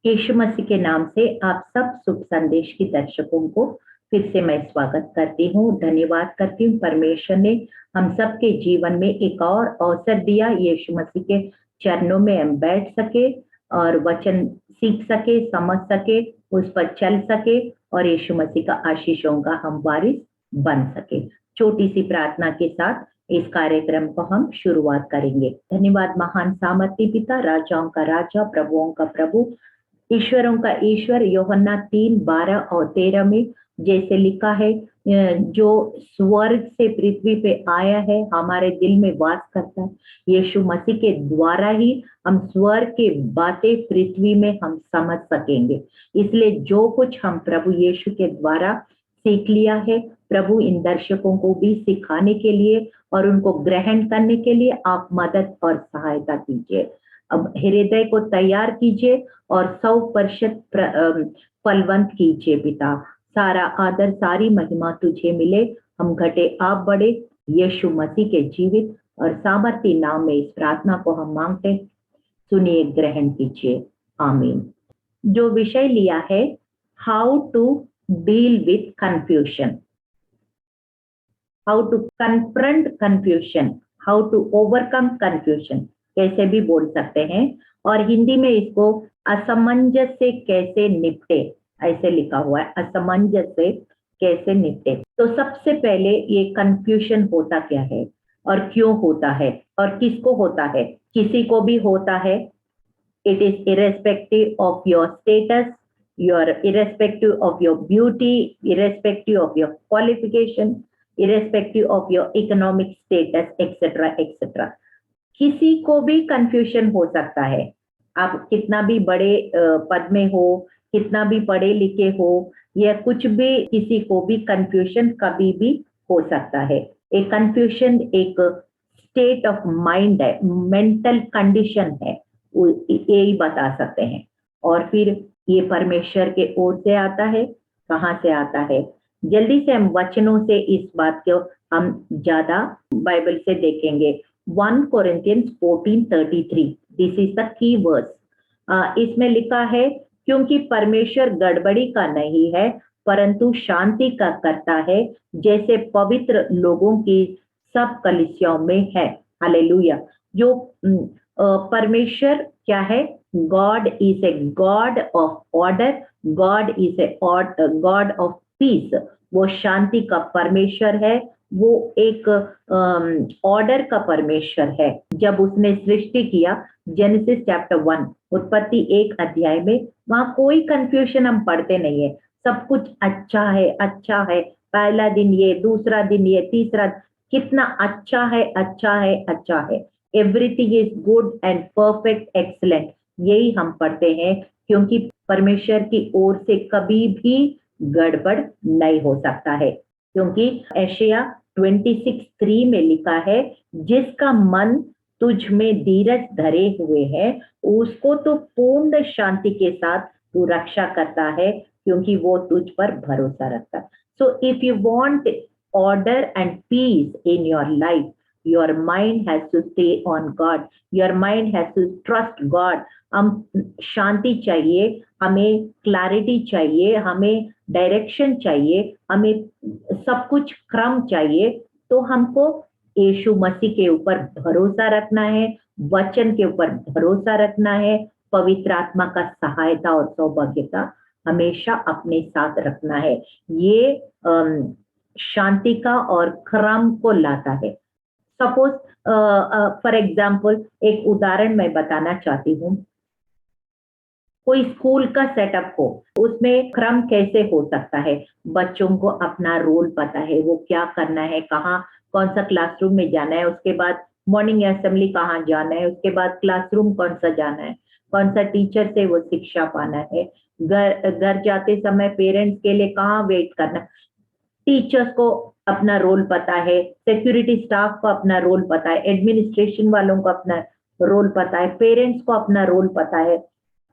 यीशु मसीह के नाम से आप सब शुभ संदेश की दर्शकों को फिर से मैं स्वागत करती हूँ। धन्यवाद करती हूँ परमेश्वर ने हम सब के जीवन में एक और अवसर दिया, यीशु मसीह के चरणों में हम बैठ सके और वचन सीख सके, समझ सके, उस पर चल सके और यीशु मसीह का आशीषों का हम वारिस बन सके। छोटी सी प्रार्थना के साथ इस कार्यक्रम को हम शुरुआत करेंगे। धन्यवाद महान सामर्थी पिता, राजाओं का राजा, प्रभुओं का प्रभु, ईश्वरों का ईश्वर। यूहन्ना 3:12 और 13 में जैसे लिखा है, जो स्वर्ग से पृथ्वी पे आया है हमारे दिल में वास करता है। यीशु मसीह के द्वारा ही हम स्वर्ग की बातें पृथ्वी में हम समझ सकेंगे। इसलिए जो कुछ हम प्रभु यीशु के द्वारा सीख लिया है, प्रभु इन दर्शकों को भी सिखाने के लिए और उनको ग्रहण करने के लिए आप मदद और सहायता कीजिए। अब हृदय को तैयार कीजिए और 100% फलवंत कीजिए पिता। सारा आदर, सारी महिमा तुझे मिले, हम घटे आप बढ़े। यीशु मसीह के जीवित और सामर्थी नाम में इस प्रार्थना को हम मांगते, सुनिए, ग्रहण कीजिए, आमीन। जो विषय लिया है, how to deal with confusion, how to confront confusion, how to overcome confusion, कैसे भी बोल सकते हैं। और हिंदी में इसको असमंजस से कैसे निपटे, ऐसे लिखा हुआ है, असमंजस से कैसे निपटे। तो सबसे पहले ये कंफ्यूजन होता क्या है और क्यों होता है और किसको होता है? किसी को भी होता है। It is irrespective of your status, your irrespective of your beauty, irrespective of your qualification, irrespective of your economic status, etc. etc. किसी को भी कंफ्यूजन हो सकता है। आप कितना भी बड़े पद में हो, कितना भी पढ़े लिखे हो, या कुछ भी, किसी को भी कंफ्यूजन कभी भी हो सकता है। एक कंफ्यूजन एक स्टेट ऑफ माइंड है, मेंटल कंडीशन है, यही बता सकते हैं। और फिर ये परमेश्वर के ओर से आता है। कहाँ से आता है? जल्दी से हम वचनों से इस बात को हम ज्यादा बाइबल से देखेंगे। 1 Corinthians 14:33, this is the key verse. इसमें लिखा है, क्योंकि परमेश्वर गड़बड़ी का नहीं है परंतु शांति का करता है, जैसे पवित्र लोगों की सब कलीसियाओं में है। हालेलुया। जो परमेश्वर क्या है? God is a god of order, God is a god of peace. वो शांति का परमेश्वर है, वो एक ऑर्डर का परमेश्वर है। जब उसने सृष्टि किया, जेनेसिस चैप्टर 1, उत्पत्ति 1 अध्याय में, वहां कोई कंफ्यूजन हम पढ़ते नहीं है। सब कुछ अच्छा है, अच्छा है। पहला दिन ये, दूसरा दिन ये, तीसरा, कितना अच्छा है, अच्छा है, अच्छा है। Everything is good and perfect, excellent, यही हम पढ़ते हैं, क्योंकि परमेश्वर की ओर से कभी भी गड़बड़ नहीं हो सकता है। क्योंकि एशिया 26:3 में लिखा है, जिसका मन तुझ में धीरज धरे हुए है, उसको तो पूर्ण शांति के साथ तू रक्षा करता है, क्योंकि वो तुझ पर भरोसा रखता है। So if you want order and peace in your life, your mind has to stay on God, your mind has to trust God. हम शांति चाहिए, हमें क्लैरिटी चाहिए, हमें डायरेक्शन चाहिए, हमें सब कुछ क्रम चाहिए। तो हमको यीशु मसीह के ऊपर भरोसा रखना है, वचन के ऊपर भरोसा रखना है, पवित्र आत्मा का सहायता और सौभाग्यता हमेशा अपने साथ रखना है। ये शांति का और क्रम को लाता है। सपोज फॉर एग्जाम्पल, एक उदाहरण मैं बताना चाहती हूँ। कोई स्कूल का सेटअप हो, उसमें क्रम कैसे हो सकता है? बच्चों को अपना रोल पता है, वो क्या करना है, कहाँ, कौन सा क्लासरूम में जाना है, उसके बाद मॉर्निंग असेंबली कहाँ जाना है, उसके बाद क्लासरूम कौन सा जाना है, कौन सा टीचर से वो शिक्षा पाना है, घर जाते समय पेरेंट्स के लिए कहाँ वेट करना। टीचर्स को अपना रोल पता है, सिक्योरिटी स्टाफ को अपना रोल पता है, एडमिनिस्ट्रेशन वालों को अपना रोल पता है, पेरेंट्स को अपना रोल पता है,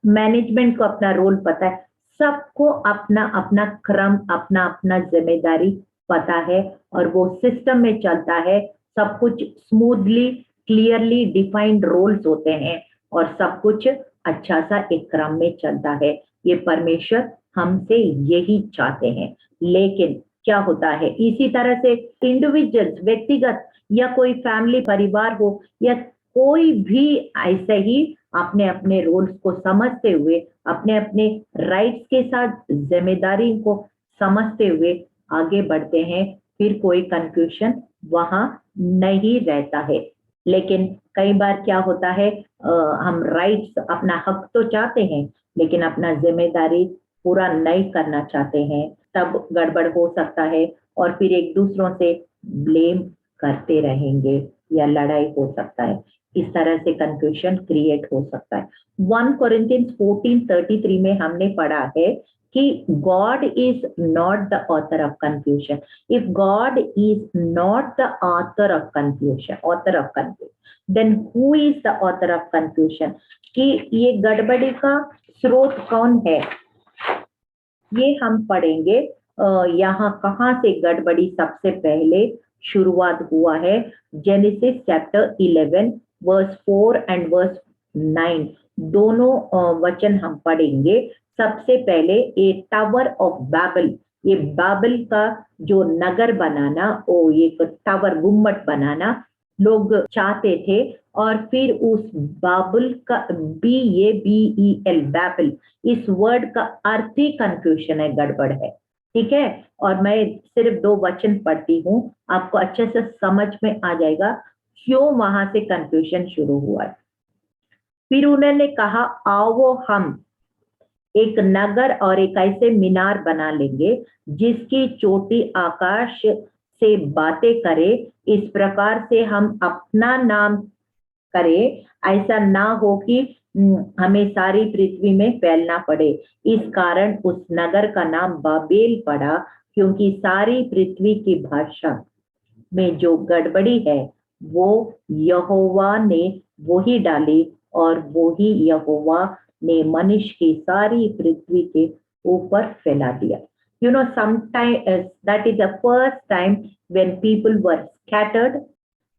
मैनेजमेंट को अपना रोल पता है। सबको अपना अपना क्रम, अपना अपना जिम्मेदारी पता है, और वो सिस्टम में चलता है। सब कुछ स्मूथली, क्लियरली डिफाइंड रोल्स होते हैं और सब कुछ अच्छा सा एक क्रम में चलता है। ये परमेश्वर हमसे यही चाहते हैं। लेकिन क्या होता है, इसी तरह से इंडिविजुअल्स, व्यक्तिगत या कोई फैमिली परिवार हो या कोई भी ऐसे ही अपने अपने रोल्स को समझते हुए, अपने अपने राइट्स के साथ जिम्मेदारी को समझते हुए आगे बढ़ते हैं, फिर कोई कंफ्यूजन वहां नहीं रहता है। लेकिन कई बार क्या होता है, हम राइट्स, अपना हक तो चाहते हैं लेकिन अपना जिम्मेदारी पूरा नहीं करना चाहते हैं, तब गड़बड़ हो सकता है और फिर एक दूसरों से ब्लेम करते रहेंगे या लड़ाई हो सकता है। इस तरह से कंफ्यूजन क्रिएट हो सकता है। 1 Corinthians 14:33 में हमने पढ़ा है कि God is not the author of confusion. If God is not the author of confusion then who is the author of confusion? कि ये गड़बड़ी का स्रोत कौन है, ये हम पढ़ेंगे। यहाँ कहाँ से गड़बड़ी सबसे पहले शुरुआत हुआ है? Genesis chapter 11 verse 4 and verse 9 दोनों वचन हम पढ़ेंगे। सबसे पहले ए टावर ऑफ बैबल, ये बाबल का जो नगर बनाना, ओ ये टावर गुम्मट बनाना लोग चाहते थे, और फिर उस बाबुल का BABEL बैबल, इस वर्ड का अर्थ ही कंफ्यूजन है, गड़बड़ है। ठीक है, और मैं सिर्फ 2 वचन पढ़ती हूँ, आपको अच्छे से समझ में आ जाएगा क्यों वहां से कंफ्यूजन शुरू हुआ है। फिर उन्होंने कहा, आओ हम एक नगर और एक ऐसे मीनार बना लेंगे जिसकी चोटी आकाश से बातें करे, इस प्रकार से हम अपना नाम करें, ऐसा ना हो कि हमें सारी पृथ्वी में फैलना पड़े। इस कारण उस नगर का नाम बाबेल पड़ा, क्योंकि सारी पृथ्वी की भाषा में जो गड़बड़ी है वो यहोवा ने वही डाली, और वही यहोवा ने मनुष्य की सारी पृथ्वी के ऊपर फैला दिया। You know, sometimes that is the first time when people were scattered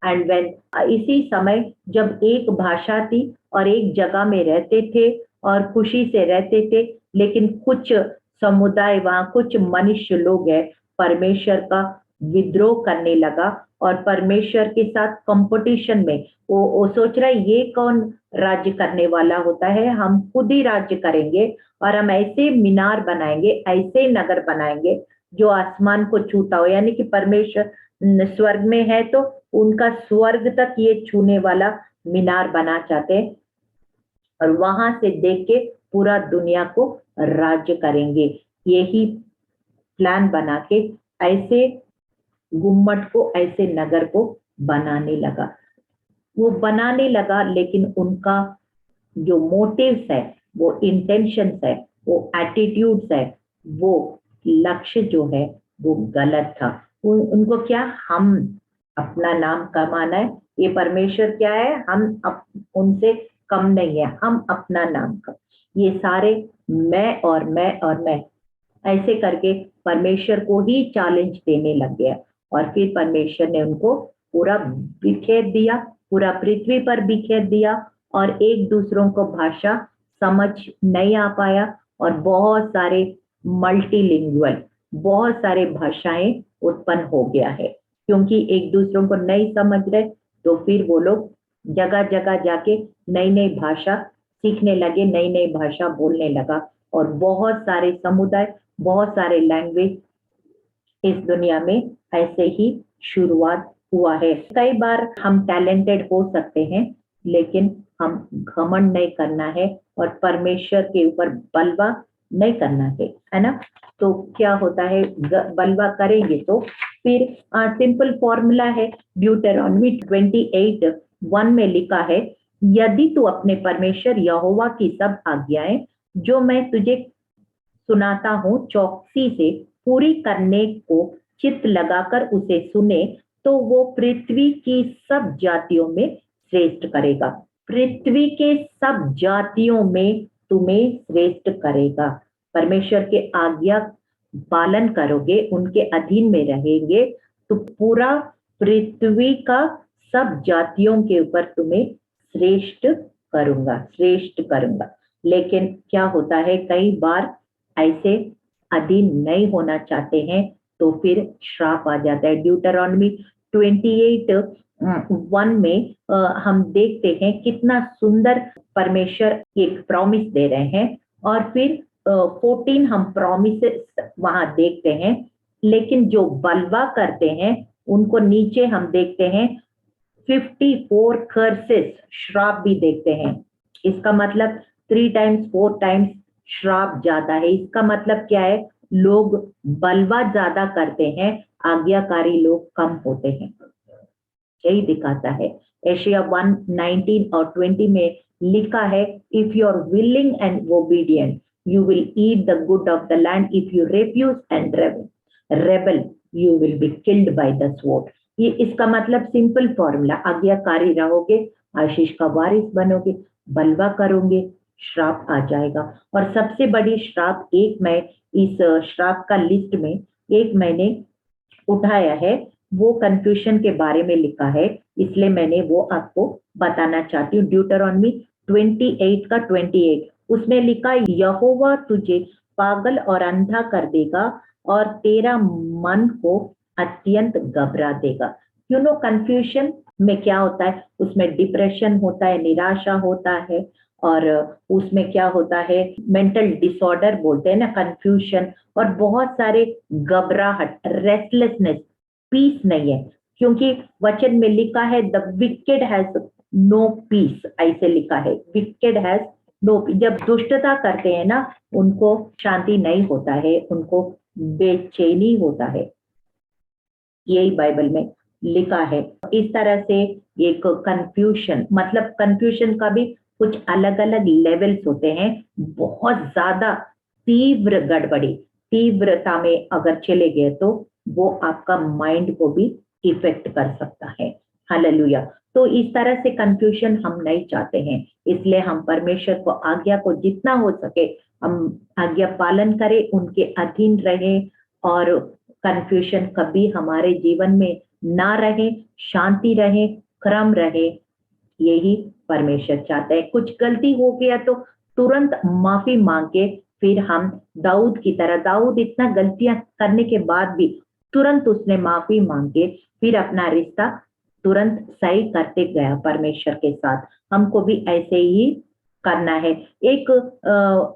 and when इसी समय जब एक भाषा थी और एक जगह में रहते थे और खुशी से रहते थे, लेकिन कुछ समुदाय, वहां कुछ मनुष्य लोग हैं, परमेश्वर का विद्रोह करने लगा और परमेश्वर के साथ कंपटीशन में वो सोच रहा है ये कौन राज्य करने वाला होता है, हम खुद ही राज्य करेंगे और हम ऐसे मीनार बनाएंगे, ऐसे नगर बनाएंगे जो आसमान को छूता हो। यानी कि परमेश्वर स्वर्ग में है तो उनका स्वर्ग तक ये छूने वाला मीनार बना चाहते हैं, और वहां से देख के पूरा दुनिया को राज्य करेंगे। यही प्लान बना के ऐसे गुम्मट को, ऐसे नगर को बनाने लगा। वो बनाने लगा, लेकिन उनका जो मोटिव्स है, वो इंटेंशंस है, वो एटीट्यूड्स है, वो लक्ष्य जो है वो गलत था। उनको क्या, हम अपना नाम कमाना है। ये परमेश्वर क्या है, हम उनसे कम नहीं है, हम अपना नाम का, ये सारे मैं और मैं और मैं ऐसे करके परमेश्वर को ही चैलेंज देने लग गया। और फिर परमेश्वर ने उनको पूरा बिखेर दिया, पूरा पृथ्वी पर बिखेर दिया, और एक दूसरों को भाषा समझ नहीं आ पाया, और बहुत सारे मल्टीलिंगुअल, बहुत सारे भाषाएं उत्पन्न हो गया है। क्योंकि एक दूसरों को नहीं समझ रहे, तो फिर वो लोग जगह जगह जाके नई नई भाषा सीखने लगे, नई नई भाषा बोलने लगा, और बहुत सारे समुदाय, बहुत सारे लैंग्वेज इस दुनिया में ऐसे ही शुरुआत हुआ है। कई बार हम टैलेंटेड हो सकते हैं, लेकिन हम घमंड नहीं करना है और परमेश्वर के ऊपर बलवा नहीं करना है ना। तो क्या होता है, बलवा करेंगे तो फिर सिंपल फॉर्मूला है। ड्यूटेरोनॉमी 28:1 में लिखा है, यदि तू अपने परमेश्वर यहोवा की सब आज्ञाएं जो मैं तुझे सुनाता हूँ चौकसी से पूरी करने को चित्त लगाकर उसे सुने, तो वो पृथ्वी की सब जातियों में श्रेष्ठ करेगा। पृथ्वी के सब जातियों में तुम्हें श्रेष्ठ करेगा। परमेश्वर के आज्ञा पालन करोगे, उनके अधीन में रहेंगे, तो पूरा पृथ्वी का सब जातियों के ऊपर तुम्हें श्रेष्ठ करूंगा, श्रेष्ठ करूंगा। लेकिन क्या होता है कई बार ऐसे अधीन नहीं होना चाहते हैं तो फिर श्राप आ जाता है। ड्यूटरॉनमी 28 1 में हम देखते हैं कितना सुंदर परमेश्वर एक प्रॉमिस दे रहे हैं, और फिर 14 हम प्रॉमिसेस वहां देखते हैं, लेकिन जो बलवा करते हैं उनको नीचे हम देखते हैं 54 कर्सेस, श्राप भी देखते हैं। इसका मतलब 3 टाइम्स 4 टाइम्स श्राप ज्यादा है। इसका मतलब क्या है, लोग बलवा ज्यादा करते हैं, आज्ञाकारी लोग कम होते हैं। यही दिखाता है। एशिया 1:19 और 20 में लिखा है, if you are willing and obedient you will eat the good of the land, if you refuse and rebel you will be killed by the sword. ये इसका मतलब सिंपल फॉर्मूला, आज्ञाकारी रहोगे आशीष का वारिस बनोगे, बलवा करोगे श्राप आ जाएगा। और सबसे बड़ी श्राप, एक मैं इस श्राप का लिस्ट में एक मैंने उठाया है, वो कन्फ्यूशन के बारे में लिखा है, इसलिए मैंने वो आपको बताना चाहती हूँ। ड्यूटरॉनमी 28 का 28 उसमें लिखा, यहोवा तुझे पागल और अंधा कर देगा और तेरा मन को अत्यंत घबरा देगा। यू नो कंफ्यूजन में क्या होता है, उसमें डिप्रेशन होता है, निराशा होता है, और उसमें क्या होता है, मेंटल डिसऑर्डर बोलते हैं ना, कंफ्यूजन, और बहुत सारे घबराहट, रेस्टलेसनेस, पीस नहीं है, क्योंकि वचन में लिखा है the wicked has no peace, ऐसे लिखा है, विकेड हैज नो। जब दुष्टता करते हैं ना, उनको शांति नहीं होता है, उनको बेचैनी होता है, यही बाइबल में लिखा है। इस तरह से एक कंफ्यूजन, मतलब कंफ्यूजन का भी कुछ अलग अलग लेवल्स होते हैं। बहुत ज्यादा तीव्र गड़बड़ी, तीव्रता में अगर चले गए तो वो आपका माइंड को भी इफेक्ट कर सकता है। हालेलुया। तो इस तरह से कंफ्यूजन हम नहीं चाहते हैं, इसलिए हम परमेश्वर को आज्ञा को जितना हो सके हम आज्ञा पालन करें, उनके अधीन रहे, और कंफ्यूजन कभी हमारे जीवन में ना रहे, शांति रहे, क्रम रहे, यही परमेश्वर चाहता है। कुछ गलती हो गया तो तुरंत माफी मांग के फिर हम दाऊद की तरह, दाऊद इतना गलतियां करने के बाद भी तुरंत उसने माफी मांग के फिर अपना रिश्ता तुरंत सही करते गया परमेश्वर के साथ। हमको भी ऐसे ही करना है। एक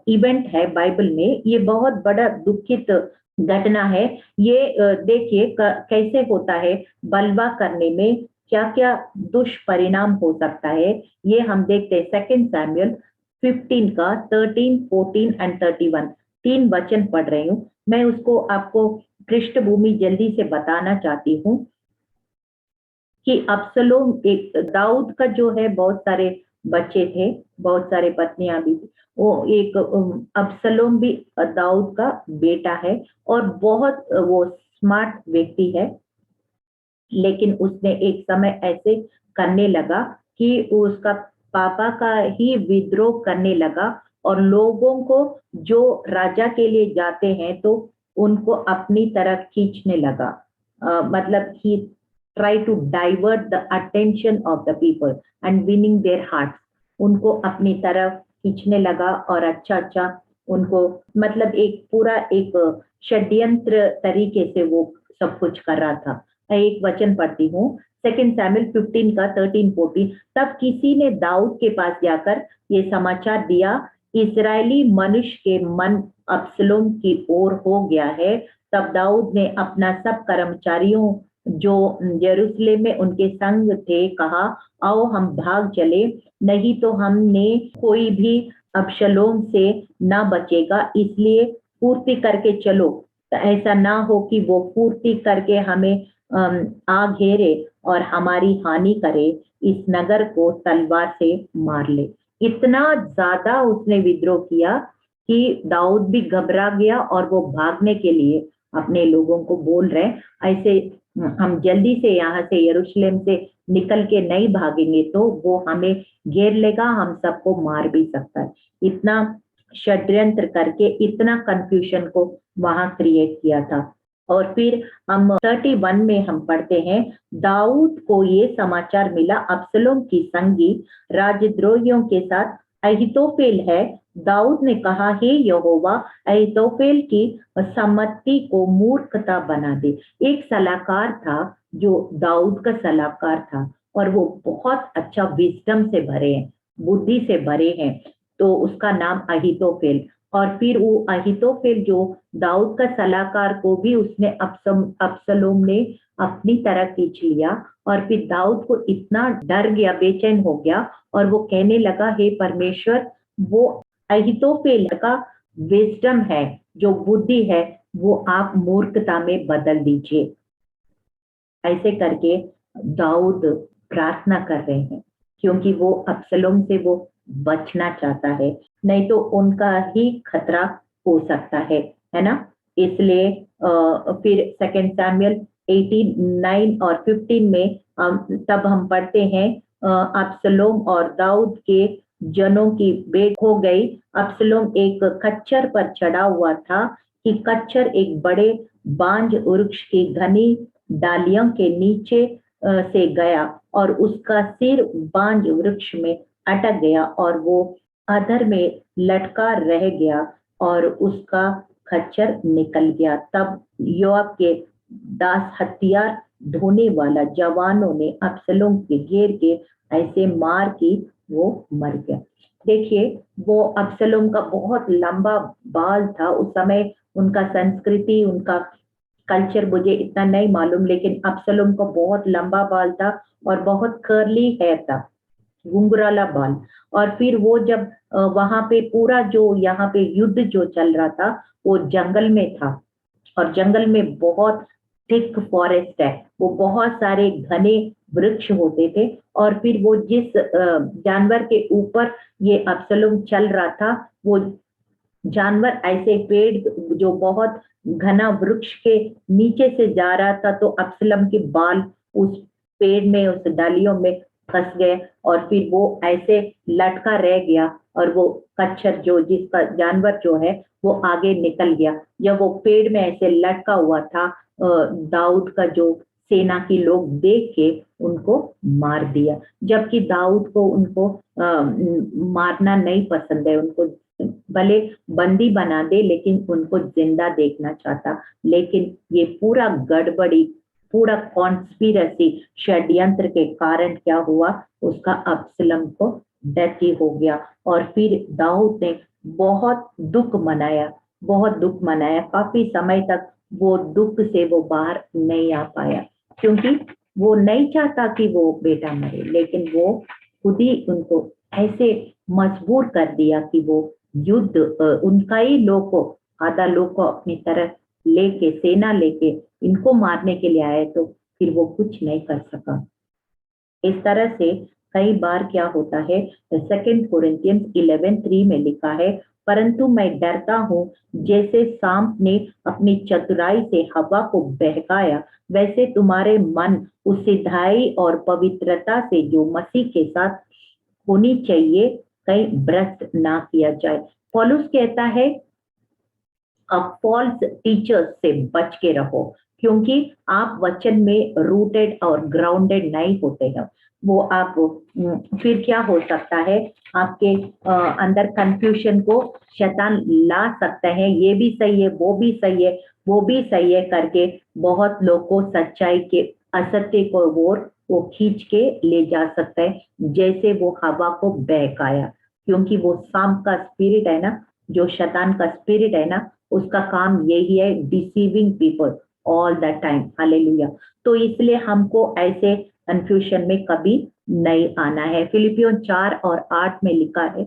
इवेंट है बाइबल में, ये बहुत बड़ा दुखित घटना है। ये देखिए कैसे होता है, बलवा करने में क्या क्या दुष्परिणाम हो सकता है, ये हम देखते हैं। 2 सैमुअल 15 का 13, 14 एंड 31 तीन वचन पढ़ रही हूँ मैं, उसको आपको पृष्ठभूमि जल्दी से बताना चाहती हूँ कि अब्सलोम, एक दाऊद का जो है बहुत सारे बच्चे थे, बहुत सारे पत्नियां भी थी, वो एक अब्सलोम भी दाऊद का बेटा है और बहुत वो स्मार्ट व्यक्ति है, लेकिन उसने एक समय ऐसे करने लगा कि उसका पापा का ही विद्रोह करने लगा, और लोगों को जो राजा के लिए जाते हैं तो उनको अपनी तरफ खींचने लगा। मतलब ही try to divert the attention of the people and winning their heart, उनको अपनी तरफ खींचने लगा, और अच्छा अच्छा उनको, मतलब एक पूरा एक षड्यंत्र तरीके से वो सब कुछ कर रहा था। मैं एक वचन पढ़ती हूँ, 2 सैमुअल 15 का 13, 14। तब किसी ने दाऊद के पास जाकर ये समाचार दिया, इस्राएली मनुष्य के मन अब्सलोम की ओर हो गया है। तब दाऊद ने अपना सब कर्मचारियों जो यरूशलेम में उनके संग थे कहा, आओ हम भाग चले, नहीं तो हमने कोई भी अब्सलोम से ना बचेगा, इसलिए पूर्ति करके चलो, तो ऐसा ना हो कि वो पूर्ति करके हमें आ घेरे और हमारी हानि करे, इस नगर को तलवार से मार ले। इतना ज्यादा उसने विद्रोह किया कि दाऊद भी घबरा गया और वो भागने के लिए अपने लोगों को बोल रहे, ऐसे हम जल्दी से यहाँ से यरूशलेम से निकल के नहीं भागेंगे तो वो हमें घेर लेगा, हम सबको मार भी सकता है। इतना षड्यंत्र करके इतना कंफ्यूजन को वहां क्रिएट किया था। और फिर हम 31 में हम पढ़ते हैं, दाऊद को ये समाचार मिला, अब्सलोम की संगी राजद्रोहियों के साथ अहीतोफेल है। दाऊद ने कहा, हे यहोवा, अहीतोफेल की सम्मति को मूर्खता बना दे। एक सलाहकार था जो दाऊद का सलाहकार था, और वो बहुत अच्छा विजडम से भरे हैं, बुद्धि से भरे हैं, तो उसका नाम अहीतोफेल। और फिर वो अहीतोफेल जो दाऊद का सलाहकार को भी उसने अबसलोम ने अपनी तरह खींच लिया, और फिर दाऊद को इतना डर गया, बेचैन हो गया, और वो कहने लगा, हे परमेश्वर, वो अहीतोफेल का विजडम है, जो बुद्धि है, वो आप मूर्खता में बदल दीजिए। ऐसे करके दाऊद प्रार्थना कर रहे हैं, क्योंकि वो अबसलोम से वो बचना चाहता है, नहीं तो उनका ही खतरा हो सकता है ना। इसलिए फिर सेकंड सैमुअल 18:9 और 15 में तब हम पढ़ते हैं, अबसलोम और दाऊद के जनों की भेंट हो गई। अबसलोम एक खच्चर पर चढ़ा हुआ था कि खच्चर एक बड़े बांज वृक्ष की घनी डालियों के नीचे से गया, और उसका सिर बांज वृक्ष में अटक गया, और वो अधर में लटका रह गया, और उसका खच्चर निकल गया। तब योआब के दास हथियार ढोने वाला जवानों ने अबसलोम के घेर के ऐसे मार की वो मर गया। देखिए, वो अबसलोम का बहुत लंबा बाल था उस समय। उनका संस्कृति, उनका कल्चर मुझे इतना नहीं मालूम, लेकिन अबसलोम का बहुत लंबा बाल था और बहुत कर्ली हेयर था, घुंघराला बाल। और फिर वो जब वहां पे पूरा जो यहाँ पे युद्ध जो चल रहा था, वो जंगल में था, और जंगल में बहुत थिक फॉरेस्ट है, वो बहुत सारे घने वृक्ष होते थे। और फिर वो जिस जानवर के ऊपर ये अबसलोम चल रहा था, वो जानवर ऐसे पेड़ जो बहुत घना वृक्ष के नीचे से जा रहा था, तो अबसलोम के बाल उस पेड़ में, उस डालियों में फंस गए, और फिर वो ऐसे लटका रह गया, और वो कच्छर जो जिसका जानवर जो है वो आगे निकल गया। जब वो पेड़ में ऐसे लटका हुआ था, दाऊद का जो सेना के लोग देख के उनको मार दिया, जबकि दाऊद को उनको मारना नहीं पसंद है। उनको भले बंदी बना दे, लेकिन उनको जिंदा देखना चाहता। लेकिन ये पूरा गड़बड़ी, पूरा कॉन्स्पिरसी, षड्यंत्र के कारण क्या हुआ, उसका अबसलोम को डेथ ही हो गया। और फिर दाऊद ने बहुत दुख मनाया, बहुत दुख मनाया, काफी समय तक वो दुख से वो बाहर नहीं आ पाया, क्योंकि वो नहीं चाहता कि वो बेटा मरे, लेकिन वो खुद ही उनको ऐसे मजबूर कर दिया कि वो युद्ध, उनका ही लोग को, आधा लोग को अपनी तरफ लेके, सेना लेके इनको मारने के लिए आए, तो फिर वो कुछ नहीं कर सका। इस तरह से कई बार क्या होता है, सेकंड कोरिंथियंस 11:3 में लिखा है, परंतु मैं डरता हूँ, जैसे सांप ने अपनी चतुराई से हवा को बहकाया, वैसे तुम्हारे मन उस सिधाई और पवित्रता से जो मसीह के साथ होनी चाहिए, कहीं भ्रष्ट ना किया जाए। पौलुस कहता है, फॉल्स टीचर्स से बच के रहो, क्योंकि आप वचन में रूटेड और ग्राउंडेड नहीं होते हैं। वो आप फिर क्या हो सकता है, आपके अंदर कंफ्यूजन को शैतान ला सकता है, ये भी सही है, वो भी सही है, वो भी सही है करके बहुत लोग को सच्चाई के असत्य को ओर वो खींच के ले जा सकता है, जैसे वो हवा को बहकाया। क्योंकि वो सांप का स्पिरिट है ना, जो शैतान का स्पिरिट है ना, उसका काम यही है, deceiving people all the time. Hallelujah. तो इसलिए हमको ऐसे कंफ्यूजन में कभी नहीं आना है। फिलिपियों 4:8 में लिखा है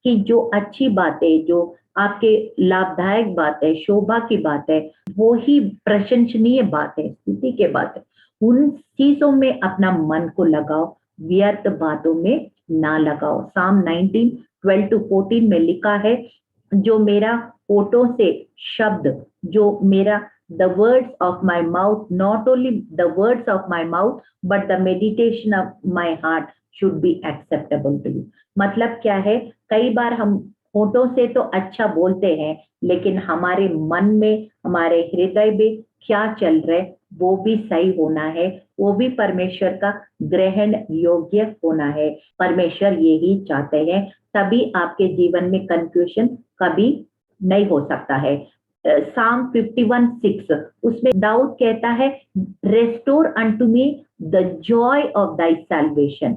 कि जो अच्छी बातें, जो आपके लाभदायक बात है, शोभा की बात है, वो ही प्रशंसनीय बात है, स्तुति के बात है, उन चीजों में अपना मन को लगाओ, व्यर्थ बातों में ना लगाओ। साम 19:12-14 में लिखा है, जो मेरा होठों से शब्द, जो मेरा the words of my mouth, not only the words of my mouth but the meditation of my heart should be acceptable to you. मतलब क्या है, कई बार हम होठों से तो अच्छा बोलते हैं, लेकिन हमारे मन में, हमारे हृदय में क्या चल रहा है, वो भी सही होना है, वो भी परमेश्वर का ग्रहण योग्य होना है। परमेश्वर यही चाहते हैं, तभी आपके जीवन में कंफ्यूजन कभी नहीं हो सकता है। साम 51:6 उसमें दाऊद कहता है, restore unto me the joy of thy salvation,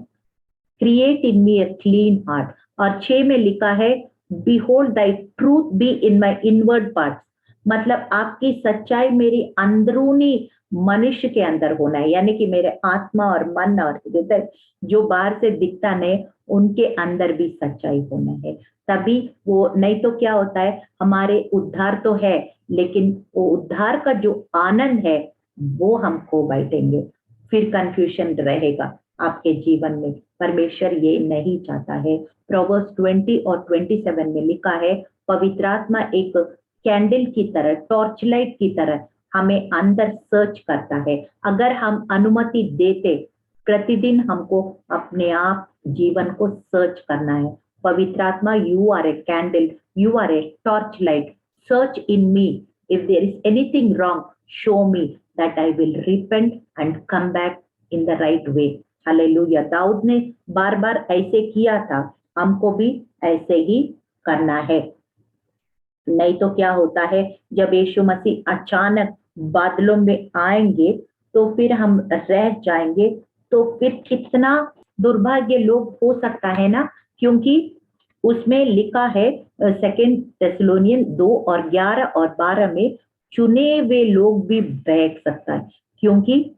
create in me a clean heart. और 6 में लिखा है, behold thy truth be in my inward part, मतलब आपकी सच्चाई मेरी अंदरूनी मनुष्य के अंदर होना है, यानी कि मेरे आत्मा और मन और हृदय जो बाहर से दिखता नहीं, उनके अंदर भी सच्चाई होना है। तभी वो, नहीं तो क्या होता है, हमारे उद्धार तो है लेकिन वो उद्धार का जो आनंद है वो हम खो बैठेंगे, फिर कंफ्यूजन रहेगा आपके जीवन में। परमेश्वर ये नहीं चाहता है। प्रोवर्ब्स 20 और 27 में लिखा है, पवित्र आत्मा एक कैंडल की तरह, टॉर्च लाइट की तरह हमें अंदर सर्च करता है। अगर हम अनुमति देते, प्रतिदिन हमको अपने आप जीवन को सर्च करना है। पवित्र आत्मा, you are a candle, you are a torch light, search in me, if there is anything wrong show me that I will repent and come back in the right way. Hallelujah. दाऊद ने बार बार ऐसे किया था, हमको भी ऐसे ही करना है। नहीं तो क्या होता है, जब यीशु मसीह अचानक बादलों में आएंगे तो फिर हम रह जाएंगे, तो फिर कितना दुर्भाग्य लोग हो सकता है ना, क्योंकि उसमें लिखा है 2 थेस्सलोनियन 2 और 11 और 12 में, चुने हुए लोग भी बैठ सकता है, क्योंकि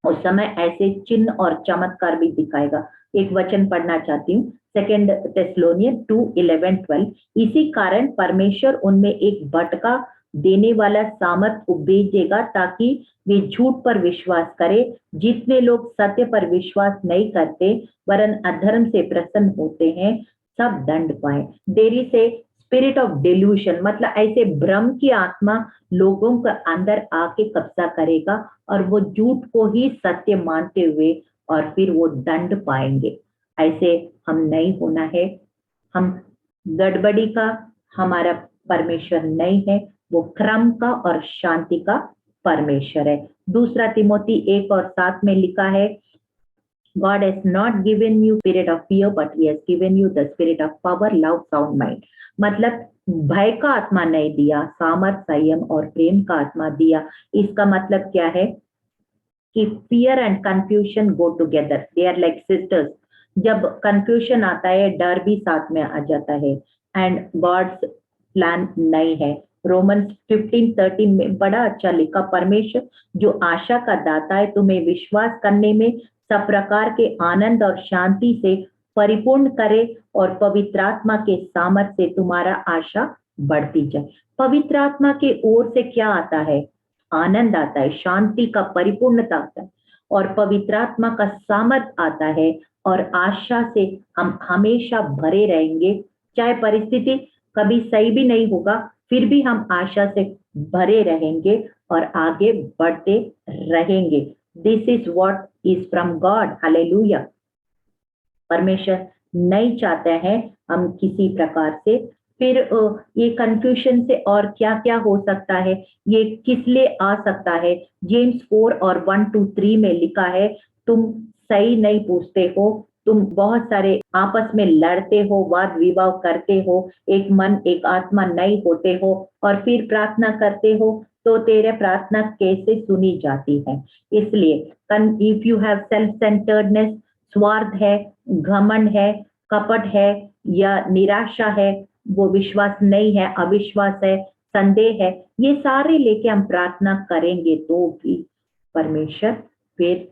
उस समय ऐसे चिन्ह और चमत्कार भी दिखाएगा। एक वचन पढ़ना चाहती हूँ, 2 थेस्सलोनियन 2:11-12। इसी कारण परमेश्वर उनमें एक भटका देने वाला सामर्थ भेजेगा, ताकि वे झूठ पर विश्वास करे। जितने लोग सत्य पर विश्वास नहीं करते वरन अधर्म से प्रसन्न होते हैं, सब दंड पाए। देरी से स्पिरिट ऑफ डिल्यूशन, मतलब ऐसे भ्रम की आत्मा लोगों के अंदर आके कब्जा करेगा और वो झूठ को ही सत्य मानते हुए और फिर वो दंड पाएंगे। ऐसे हम नहीं होना है। हम गड़बड़ी का हमारा परमेश्वर नहीं है, वो क्रम का और शांति का परमेश्वर है। दूसरा तिमोथी 1 और 7 में लिखा है, God has not given you spirit of fear, but He has given you the spirit of power, love, sound mind। मतलब भय का आत्मा नहीं दिया, सामर्थ, संयम और प्रेम का आत्मा दिया। इसका मतलब क्या है कि fear and confusion go together, they are like sisters। जब confusion आता है, डर भी साथ में आ जाता है, and God's प्लान नहीं है। रोमन्स 15:13 में बड़ा अच्छा लिखा, परमेश्वर जो आशा का दाता है, तुम्हें विश्वास करने में सब प्रकार के आनंद और शांति से परिपूर्ण करे और पवित्र आत्मा के सामर्थ्य से तुम्हारा आशा बढ़ती जाए। पवित्र आत्मा के ओर से क्या आता है? आनंद आता है, शांति का परिपूर्णता आता है और पवित्र आत्मा का सामर्थ आता है, और आशा से हम हमेशा भरे रहेंगे। चाहे परिस्थिति कभी सही भी नहीं होगा, फिर भी हम आशा से भरे रहेंगे और आगे बढ़ते रहेंगे। This is what is from God. Hallelujah. परमेश्वर नहीं चाहते हैं हम किसी प्रकार से। फिर ये कंफ्यूजन से और क्या क्या हो सकता है, ये किस लिए आ सकता है? जेम्स 4 और 1-3 में लिखा है, तुम सही नहीं पूछते हो, तुम बहुत सारे आपस में लड़ते हो, वाद विवाद करते हो, एक मन एक आत्मा नहीं होते हो, और फिर प्रार्थना करते हो तो तेरे प्रार्थना कैसे सुनी जाती है? इसलिए if you have self centredness, स्वार्थ है, घमंड है, कपट है या निराशा है, वो विश्वास नहीं है, अविश्वास है, संदेह है, ये सारे लेके हम प्रार्थना करेंगे तो भी परमेश्वर फिर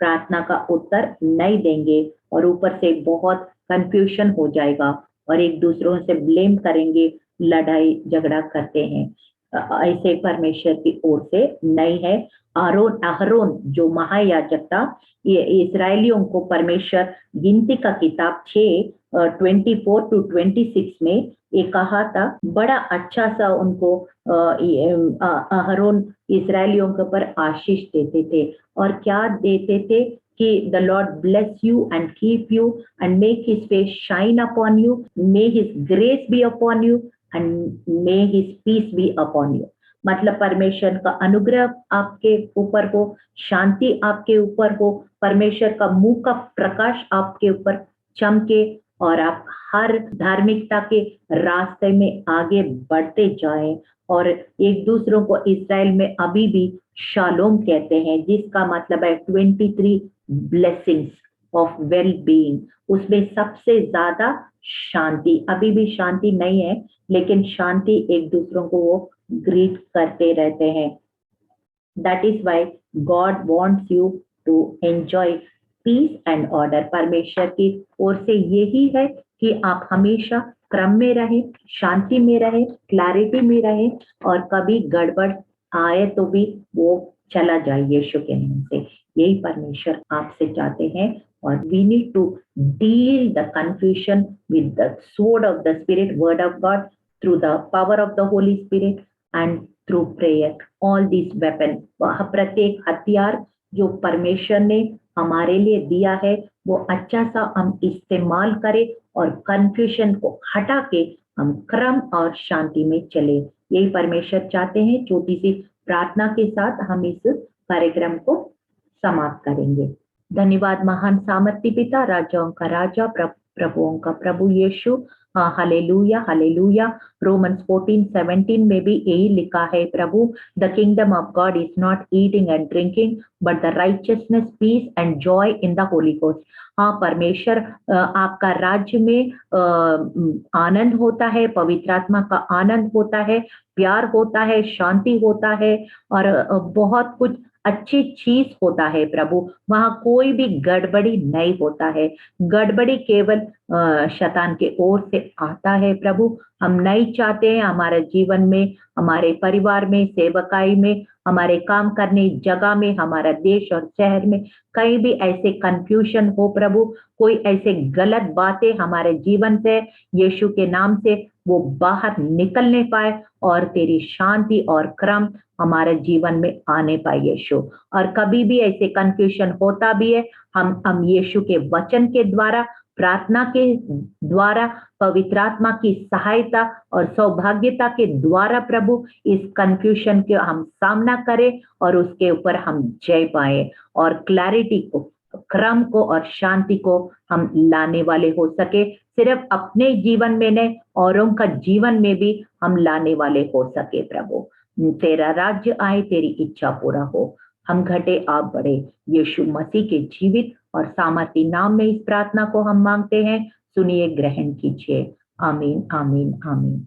प्रार्थना का उत्तर नहीं देंगे, और ऊपर से बहुत कंफ्यूजन हो जाएगा और एक दूसरों से ब्लेम करेंगे, लड़ाई झगड़ा करते हैं। ऐसे परमेश्वर की ओर से नहीं है। अहरोन जो महायाजक था, ये इस्राएलियों को परमेश्वर गिनती का किताब 6:24-26 में ये कहा था, बड़ा अच्छा सा उनको अहरोन इस्राएलियों के ऊपर आशीष देते थे, और क्या देते थे कि the Lord bless you and keep you and make his face shine upon you, may his grace be upon you and may his peace be upon you. मतलब परमेश्वर का अनुग्रह आपके ऊपर हो, शांति आपके ऊपर हो, परमेश्वर का मुंह का प्रकाश आपके ऊपर चमके और आप हर धार्मिकता के रास्ते में आगे बढ़ते जाएं और एक दूसरों को इस्राएल में अभी भी शालोम कहते हैं, जिसका मतलब है 23 ब्लेसिंग्स ऑफ वेल बीइंग। उसमें सबसे ज्यादा शांति, अभी भी शांति नहीं है, लेकिन शांति एक दूसरों को वो ग्रीट करते रहते हैं। That is why God wants you to enjoy peace and order. परमेश्वर की ओर से यही है कि आप हमेशा क्रम में रहे, शांति में रहे, क्लैरिटी में रहे, और कभी गड़बड़ आए तो भी वो चला जाए यीशु के नाम से। यही परमेश्वर आपसे चाहते हैं। और we need to deal the confusion with the sword of the Spirit, word of God, through the power of the Holy Spirit and through prayer. All this weapon, वह प्रत्येक हथियार जो परमेश्वर ने हमारे लिए दिया है, वो अच्छा सा हम इस्तेमाल करें और कंफ्यूजन को हटा के हम क्रम और शांति में चले। यही परमेश्वर चाहते हैं। छोटी सी प्रार्थना के साथ हम इस कार्यक्रम को समाप्त करेंगे। धन्यवाद महान सामर्थ्य पिता, राजाओं का राजा, प्रभुओं का प्रभु यीशु। Hallelujah hallelujah. रोमन्स 14:17 में भी यही लिखा है प्रभु, the kingdom of God is not eating and drinking but the righteousness, peace and joy in the Holy Ghost. हाँ परमेश्वर, आपका राज्य में आनंद होता है, पवित्र आत्मा का आनंद होता है, प्यार होता है, शांति होता है, और बहुत कुछ अच्छी चीज होता है प्रभु। वहां कोई भी गड़बड़ी नहीं होता है। गड़बड़ी केवल शैतान के ओर से आता है प्रभु। हम नहीं चाहते हैं हमारे जीवन में, हमारे परिवार में, सेवकाई में, हमारे काम करने जगह में, हमारा देश और शहर में कहीं भी ऐसे कंफ्यूजन हो प्रभु। कोई ऐसे गलत बातें हमारे जीवन से यीशु के नाम से वो बाहर निकलने पाए और तेरी शांति और क्रम हमारे जीवन में आने पाए यीशु। और कभी भी ऐसे कंफ्यूजन होता भी है, हम यीशु के वचन के द्वारा, प्रार्थना के द्वारा, पवित्र आत्मा की सहायता और सौभाग्यता के द्वारा प्रभु इस कंफ्यूजन के हम सामना करें और उसके ऊपर हम जय पाए, और क्लैरिटी को, क्रम को और शांति को हम लाने वाले हो सके। सिर्फ अपने जीवन में नहीं, औरों का जीवन में भी हम लाने वाले हो सके प्रभु। तेरा राज्य आए, तेरी इच्छा पूरा हो, हम घटे आप बढ़े। यीशु मसीह के जीवित और सामर्थी नाम में इस प्रार्थना को हम मांगते हैं। सुनिए, ग्रहण कीजिए। आमीन आमीन आमीन।